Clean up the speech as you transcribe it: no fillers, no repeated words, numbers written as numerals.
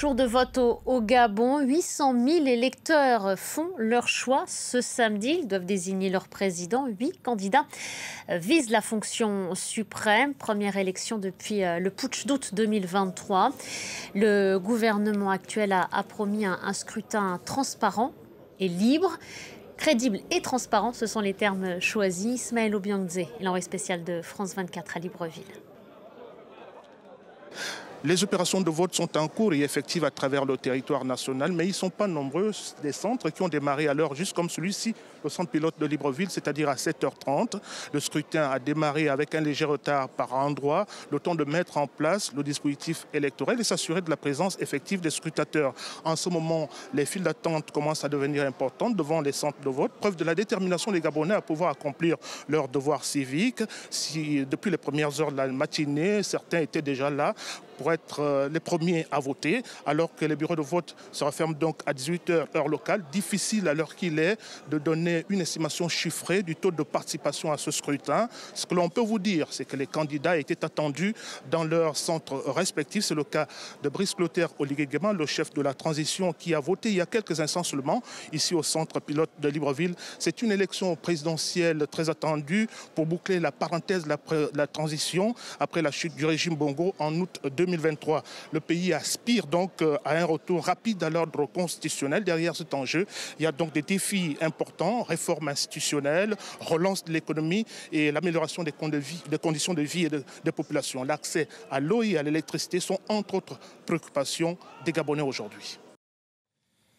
Jour de vote au Gabon, 800 000 électeurs font leur choix ce samedi. Ils doivent désigner leur président. 8 candidats visent la fonction suprême. Première élection depuis le putsch d'août 2023. Le gouvernement actuel a promis un scrutin transparent et libre. Crédible et transparent, ce sont les termes choisis. Ismaël Obiangze, l'envoyé spécial de France 24 à Libreville. Les opérations de vote sont en cours et effectives à travers le territoire national, mais ils ne sont pas nombreux. Des centres qui ont démarré à l'heure, juste comme celui-ci, le centre pilote de Libreville, c'est-à-dire à 7h30. Le scrutin a démarré avec un léger retard par endroit, le temps de mettre en place le dispositif électoral et s'assurer de la présence effective des scrutateurs. En ce moment, les files d'attente commencent à devenir importantes devant les centres de vote, preuve de la détermination des Gabonais à pouvoir accomplir leur devoir civique. Depuis les premières heures de la matinée, certains étaient déjà là pour être les premiers à voter, alors que les bureaux de vote se referment donc à 18h heure locale. Difficile à l'heure qu'il est de donner une estimation chiffrée du taux de participation à ce scrutin. Ce que l'on peut vous dire, c'est que les candidats étaient attendus dans leurs centres respectifs. C'est le cas de Brice Clotaire Oligui-Nguema, le chef de la transition, qui a voté il y a quelques instants seulement, ici au centre pilote de Libreville. C'est une élection présidentielle très attendue pour boucler la parenthèse de la transition après la chute du régime Bongo en août 2023. Le pays aspire donc à un retour rapide à l'ordre constitutionnel. Derrière cet enjeu, il y a donc des défis importants, réforme institutionnelle, relance de l'économie et l'amélioration des conditions de vie des populations. L'accès à l'eau et à l'électricité sont entre autres préoccupations des Gabonais aujourd'hui.